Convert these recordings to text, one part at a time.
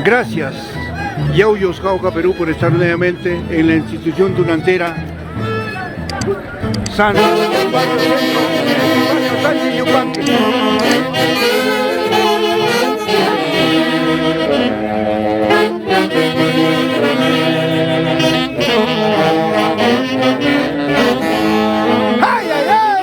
Gracias, Yauyos, Cauca, Perú, por estar nuevamente en la institución tunantera San Sebastián Barrio Centro, Sánchez Yupanqui. ¡Ay, ay, ay!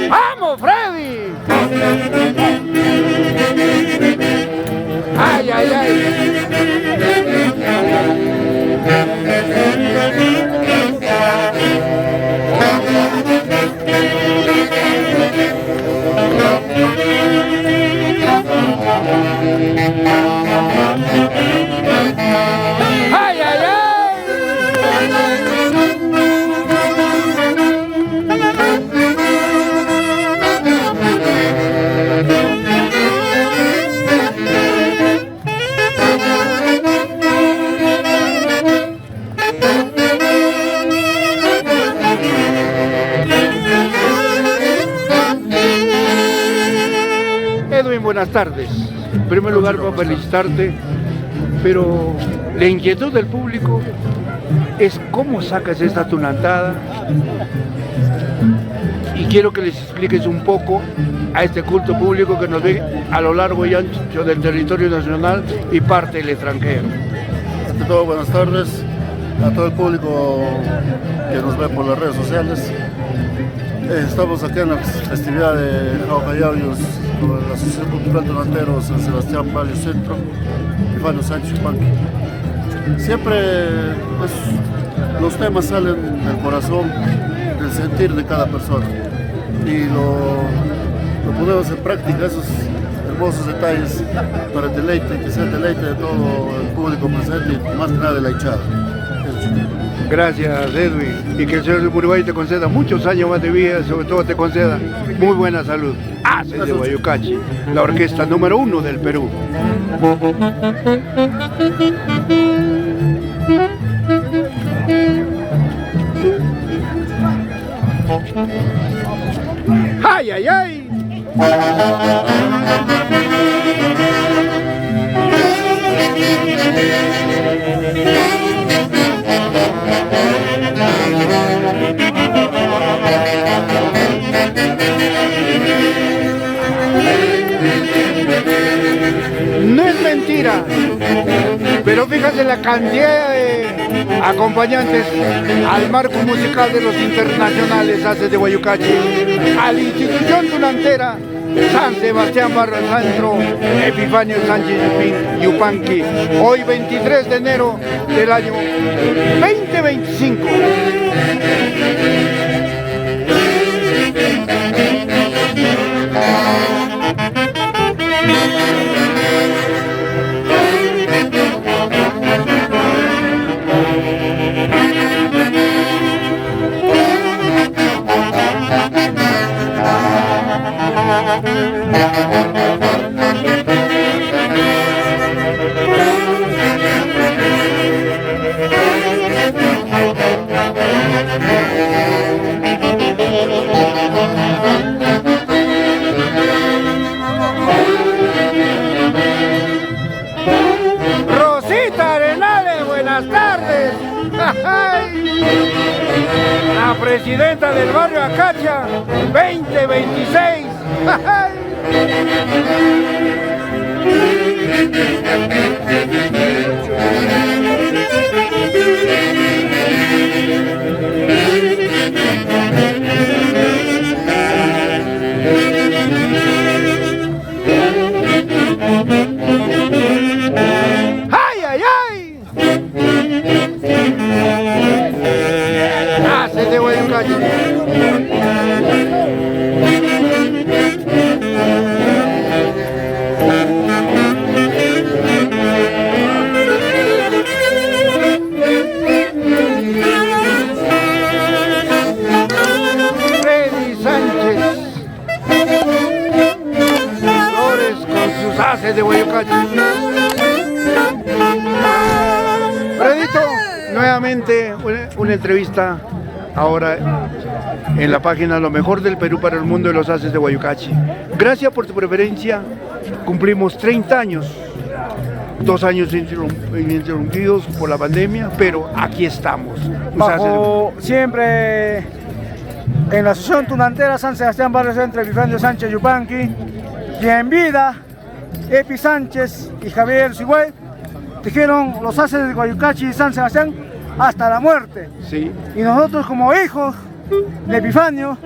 ¡Vamos, Freddy! ¡Ay, ay, ay! ¡Ay, ay, ay! Edwin, buenas tardes. En primer lugar, para felicitarte, pero la inquietud del público es cómo sacas esta tunantada, y quiero que les expliques un poco a este culto público que nos ve a lo largo y ancho del territorio nacional y parte del extranjero. Ante todo, buenas tardes a todo el público que nos ve por las redes sociales. Estamos aquí en la festividad de Jauja Yauyos con la Asociación Cultural Tunantero San Sebastián Barrio Centro y Fano Sánchez Yupanqui. Siempre los temas salen del corazón, del sentir de cada persona, y lo ponemos en práctica, esos hermosos detalles, para el deleite, que sea el deleite de todo el público presente y más que nada de la hinchada. Gracias, Edwin, y que el Señor de Uruguay te conceda muchos años más de vida, sobre todo te conceda muy buena salud. Haces de Guayucachi, la orquesta número 1 del Perú. ¡Ay, ay, ay! No es mentira, pero fíjate la cantidad de acompañantes al marco musical de los internacionales haces de Guayucachi, a la institución tunantera San Sebastián Barrio Centro Epifanio Sánchez Yupanqui, hoy 23 de enero del año 2025. buenas tardes. La presidenta del barrio Acacha 2026. ¡Ay, ay, ay! Haces de Guayucachi. Freddy Sánchez Flores con sus haces de Guayucachi. Fredito, nuevamente una entrevista ahora en la página Lo Mejor del Perú para el Mundo de los Haces de Guayucachi. Gracias por tu preferencia. Cumplimos 30 años, 2 años interrumpidos por la pandemia, pero aquí estamos. Bajo siempre en la Asociación Tunantera San Sebastián Barrio Centro, Epifanio Sánchez Yupanqui, y en vida Epi Sánchez y Javier Sigüey tejieron los haces de Guayucachi y San Sebastián hasta la muerte. Sí. Y nosotros como hijos de Epifanio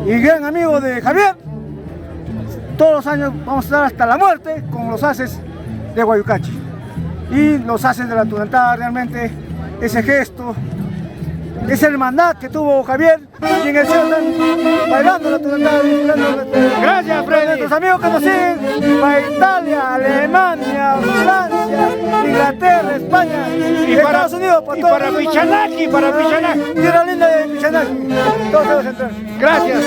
y gran amigo de Javier, todos los años vamos a estar hasta la muerte con los haces de Guayucachi. Y los haces de la Tunantada, realmente ese gesto, esa hermandad que tuvo Javier y en el cielo están bailando la Tunantada. Gracias, Freddy. Nuestros amigos que nos siguen para Italia, Alemania, Francia, Inglaterra, España y Estados Unidos. Y para Pichanaki, para Pichanaki. Tierra linda de Pichanaki. Todos deben entrar. Gracias.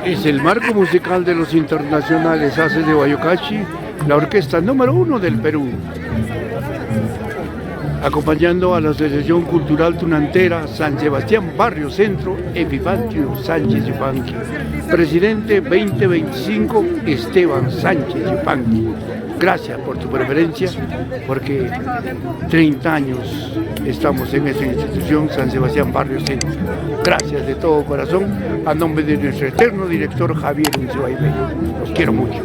Es el marco musical de los internacionales Haces de Guayucachi, la orquesta número 1 del Perú. Acompañando a la Asociación Cultural Tunantera San Sebastián Barrio Centro, Epifanio Sánchez Yupanqui. Presidente 2025, Esteban Sánchez Yupanqui. Gracias por tu preferencia, porque 30 años estamos en esta institución, San Sebastián Barrio Centro. Gracias de todo corazón, a nombre de nuestro eterno director Javier Unzuay Bello. Los quiero mucho.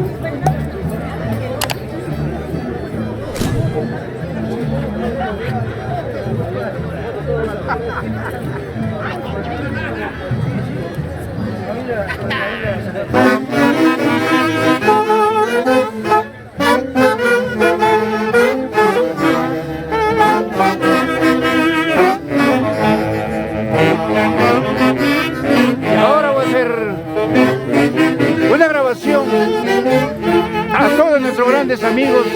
Ahora voy a hacer una grabación a todos nuestros grandes amigos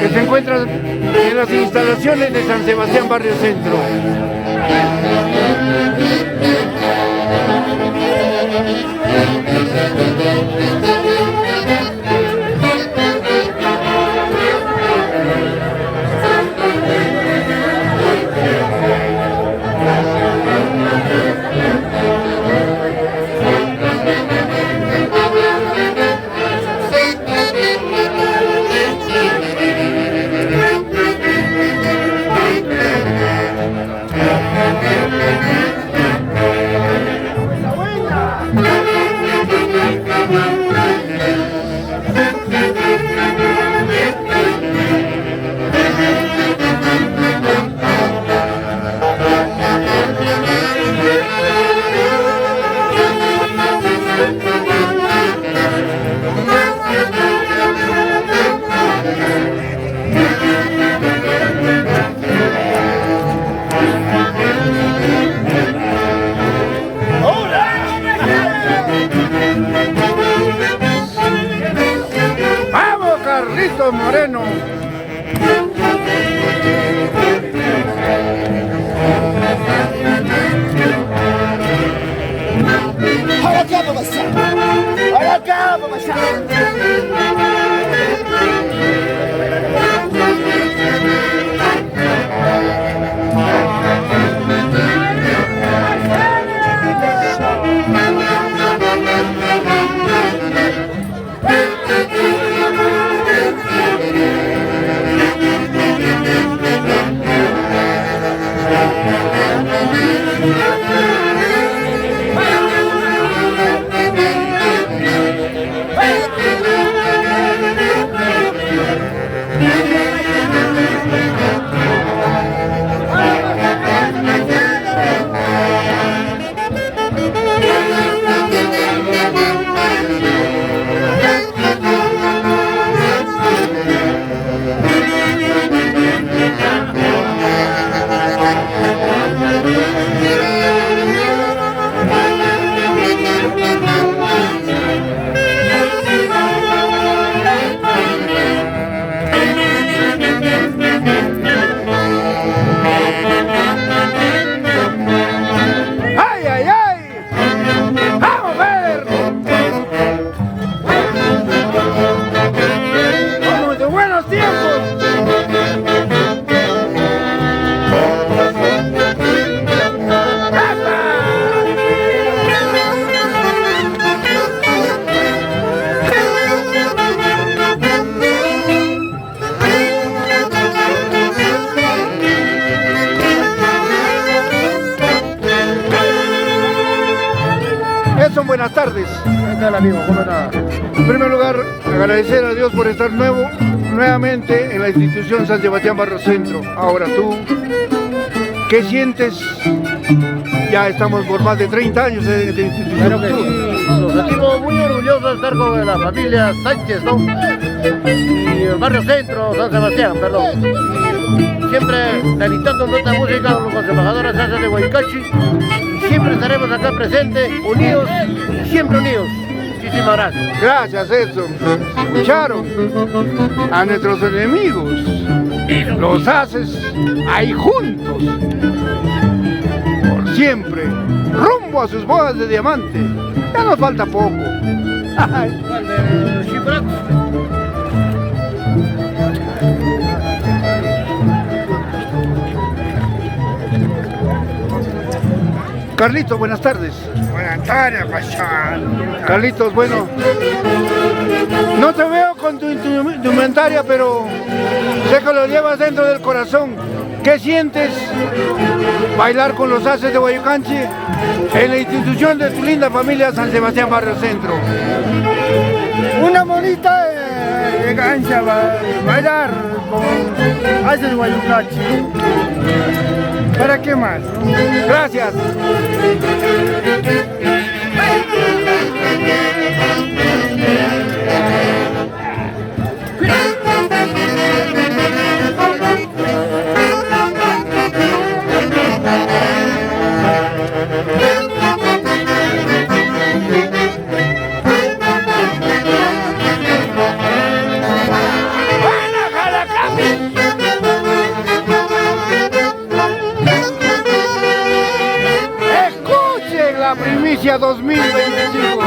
que se encuentran en las instalaciones de San Sebastián Barrio Centro. Moreno. Ahora qué vamos a hacer. Ahora qué vamos a hacer. Buenas tardes. ¿Qué tal, amigo? ¿Cómo está? En primer lugar, agradecer a Dios por estar nuevamente en la institución San Sebastián Barrio Centro. Ahora tú, ¿qué sientes? Ya estamos por más de 30 años en esta institución. Claro que sí, nos sentimos muy orgullosos de estar con la familia Sánchez, ¿no? Y el Barrio Centro, San Sebastián, perdón. Siempre realizando nuestra música con los embajadores Haces de Guayucachi. Siempre estaremos acá presentes, unidos, siempre unidos. Muchísimas gracias. Gracias, Edson. Escucharon a nuestros enemigos. Los haces ahí juntos. Por siempre. Rumbo a sus bodas de diamante. Ya nos falta poco. Ay. Carlitos, buenas tardes. Buenas tardes, Pachán. Carlitos, bueno, no te veo con tu indumentaria, pero sé que lo llevas dentro del corazón. ¿Qué sientes bailar con los haces de Guayucanchi en la institución de tu linda familia San Sebastián Barrio Centro? Una bonita elegancia bailar con haces de Guayucachi. ¿Para qué más? Gracias. La primicia 2025.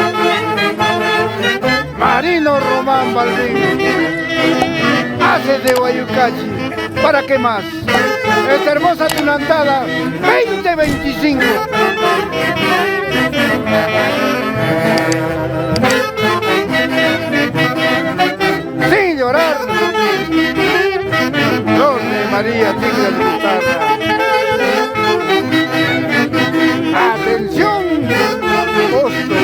Marino Román Balbín, haces de Guayucachi. ¿Para qué más? Esta hermosa tunantada 2025. Sin llorar. Flor de María Tigre de Guitarra. ¡Atención! Costo.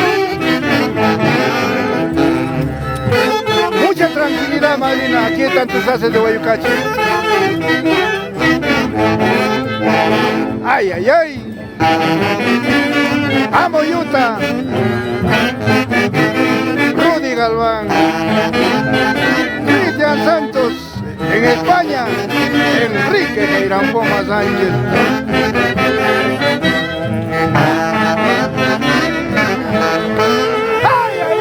Mucha tranquilidad, Marina. Aquí están tus haces de Guayucachi. ¡Ay, ay, ay! ¡Amo Yuta! Rudy Galván. Cristian Santos. En España, Enrique Neiramboma Sánchez. ¡Ay, ay,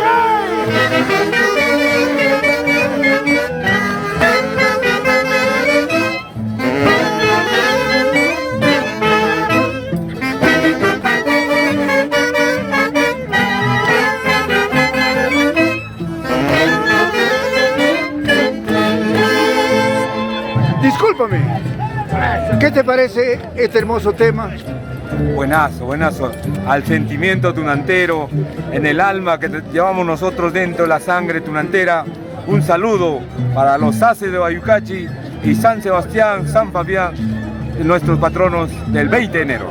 Discúlpame, ¿qué te parece este hermoso tema? Buenazo, buenazo. Al sentimiento tunantero, en el alma que llevamos nosotros dentro, la sangre tunantera. Un saludo para los haces de Guayucachi y San Sebastián, San Fabián, nuestros patronos del 20 de enero.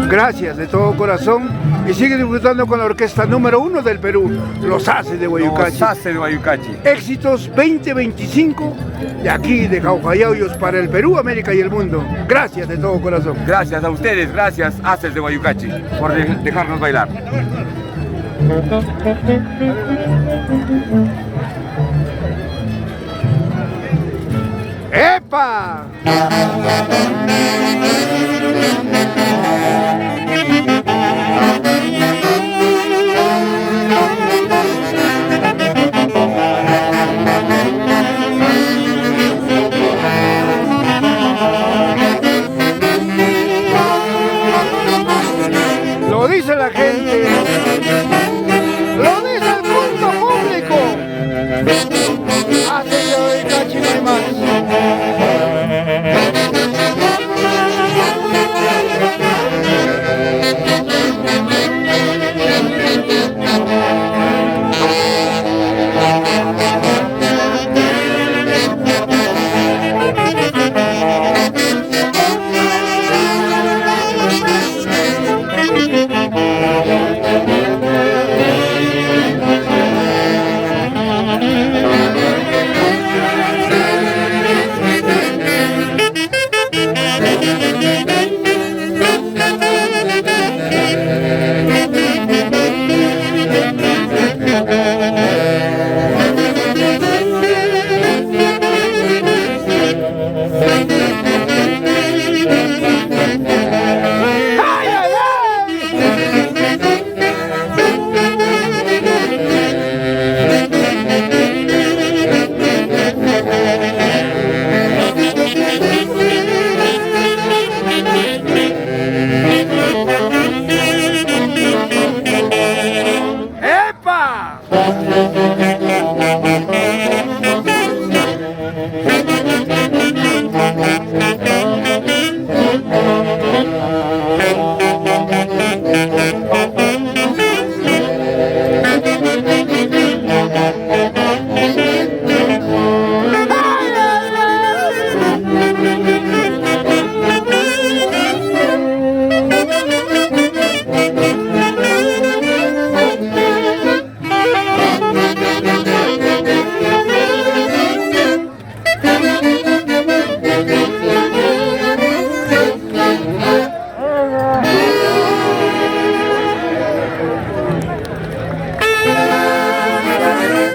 Gracias de todo corazón y sigue disfrutando con la orquesta número 1 del Perú, los haces de Guayucachi. Los haces de Guayucachi. Éxitos 2025 de aquí, de Jaujayauyos, para el Perú, América y el mundo. Gracias de todo corazón. Gracias a ustedes, gracias haces de Guayucachi por dejarnos bailar. ¡Epa! Lo dice la gente, lo dice el culto público. Hace de Guayucachi no hay más.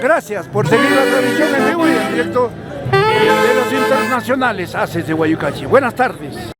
Gracias por seguir la transmisión en vivo y en directo de los internacionales Haces de Guayucachi. Buenas tardes.